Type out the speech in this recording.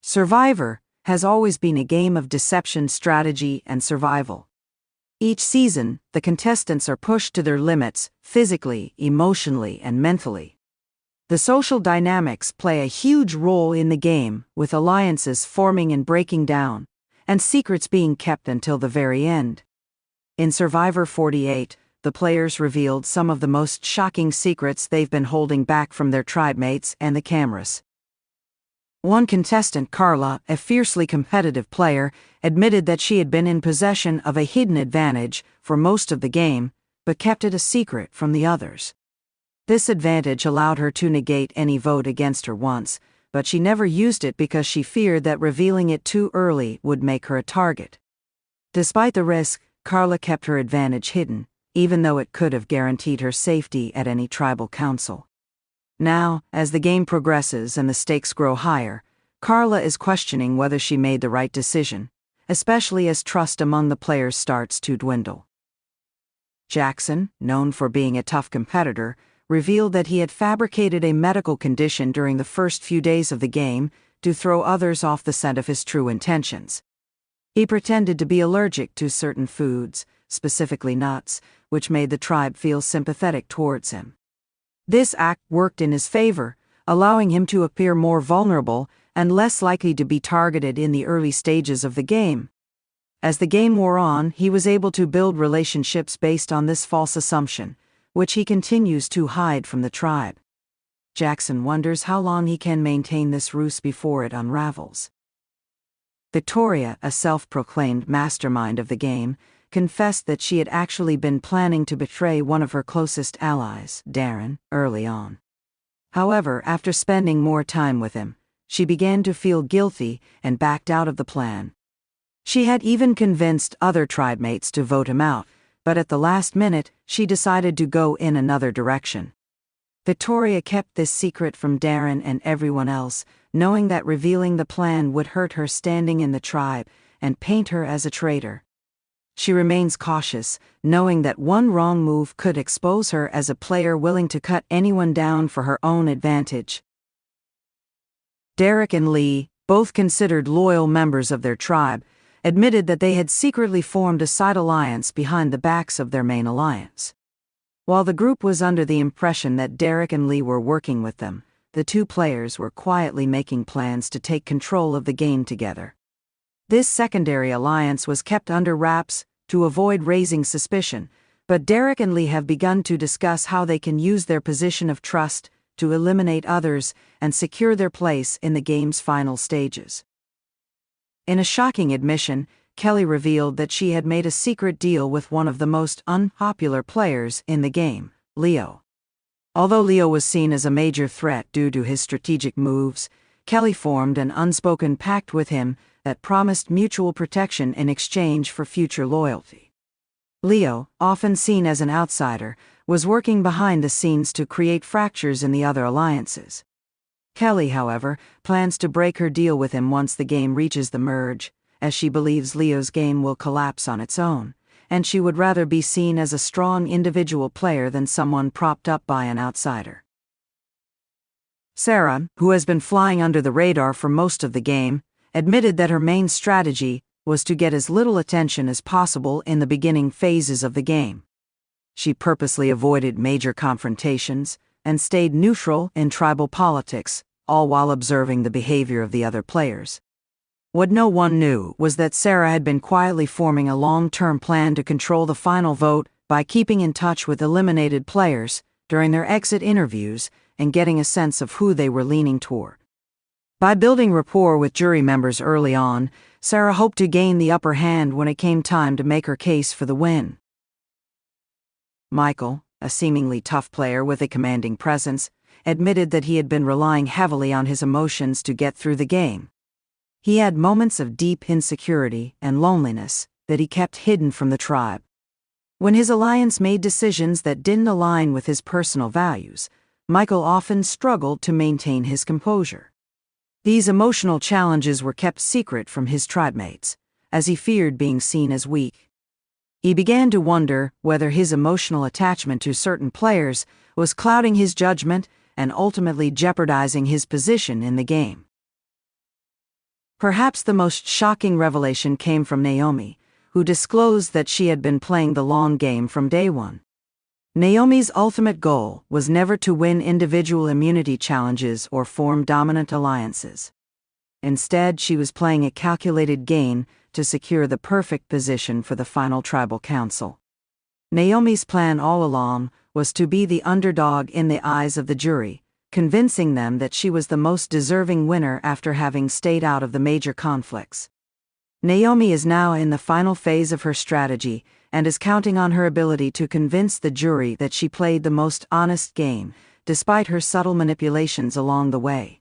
Survivor has always been a game of deception, strategy, and survival. Each season, the contestants are pushed to their limits, physically, emotionally, and mentally. The social dynamics play a huge role in the game, with alliances forming and breaking down, and secrets being kept until the very end. In Survivor 48, the players revealed some of the most shocking secrets they've been holding back from their tribemates and the cameras. One contestant, Carla, a fiercely competitive player, admitted that she had been in possession of a hidden advantage for most of the game, but kept it a secret from the others. This advantage allowed her to negate any vote against her once, but she never used it because she feared that revealing it too early would make her a target. Despite the risk, Carla kept her advantage hidden, even though it could have guaranteed her safety at any tribal council. Now, as the game progresses and the stakes grow higher, Carla is questioning whether she made the right decision, especially as trust among the players starts to dwindle. Jackson, known for being a tough competitor, revealed that he had fabricated a medical condition during the first few days of the game to throw others off the scent of his true intentions. He pretended to be allergic to certain foods, specifically nuts, which made the tribe feel sympathetic towards him. This act worked in his favor, allowing him to appear more vulnerable and less likely to be targeted in the early stages of the game. As the game wore on, he was able to build relationships based on this false assumption, which he continues to hide from the tribe. Jackson wonders how long he can maintain this ruse before it unravels. Victoria, a self-proclaimed mastermind of the game, confessed that she had actually been planning to betray one of her closest allies, Darren, early on. However, after spending more time with him, she began to feel guilty and backed out of the plan. She had even convinced other tribemates to vote him out, but at the last minute, she decided to go in another direction. Victoria kept this secret from Darren and everyone else, knowing that revealing the plan would hurt her standing in the tribe and paint her as a traitor. She remains cautious, knowing that one wrong move could expose her as a player willing to cut anyone down for her own advantage. Derek and Lee, both considered loyal members of their tribe, admitted that they had secretly formed a side alliance behind the backs of their main alliance. While the group was under the impression that Derek and Lee were working with them, the two players were quietly making plans to take control of the game together. This secondary alliance was kept under wraps to avoid raising suspicion, but Derek and Lee have begun to discuss how they can use their position of trust to eliminate others and secure their place in the game's final stages. In a shocking admission, Kelly revealed that she had made a secret deal with one of the most unpopular players in the game, Leo. Although Leo was seen as a major threat due to his strategic moves, Kelly formed an unspoken pact with him that promised mutual protection in exchange for future loyalty. Leo, often seen as an outsider, was working behind the scenes to create fractures in the other alliances. Kelly, however, plans to break her deal with him once the game reaches the merge, as she believes Leo's game will collapse on its own, and she would rather be seen as a strong individual player than someone propped up by an outsider. Sarah, who has been flying under the radar for most of the game, admitted that her main strategy was to get as little attention as possible in the beginning phases of the game. She purposely avoided major confrontations and stayed neutral in tribal politics, all while observing the behavior of the other players. What no one knew was that Sarah had been quietly forming a long-term plan to control the final vote by keeping in touch with eliminated players during their exit interviews and getting a sense of who they were leaning toward. By building rapport with jury members early on, Sarah hoped to gain the upper hand when it came time to make her case for the win. Michael, a seemingly tough player with a commanding presence, admitted that he had been relying heavily on his emotions to get through the game. He had moments of deep insecurity and loneliness that he kept hidden from the tribe. When his alliance made decisions that didn't align with his personal values, Michael often struggled to maintain his composure. These emotional challenges were kept secret from his tribemates, as he feared being seen as weak. He began to wonder whether his emotional attachment to certain players was clouding his judgment and ultimately jeopardizing his position in the game. Perhaps the most shocking revelation came from Naomi, who disclosed that she had been playing the long game from day one. Naomi's ultimate goal was never to win individual immunity challenges or form dominant alliances. Instead, she was playing a calculated game to secure the perfect position for the final tribal council. Naomi's plan all along was to be the underdog in the eyes of the jury, convincing them that she was the most deserving winner after having stayed out of the major conflicts. Naomi is now in the final phase of her strategy and is counting on her ability to convince the jury that she played the most honest game, despite her subtle manipulations along the way.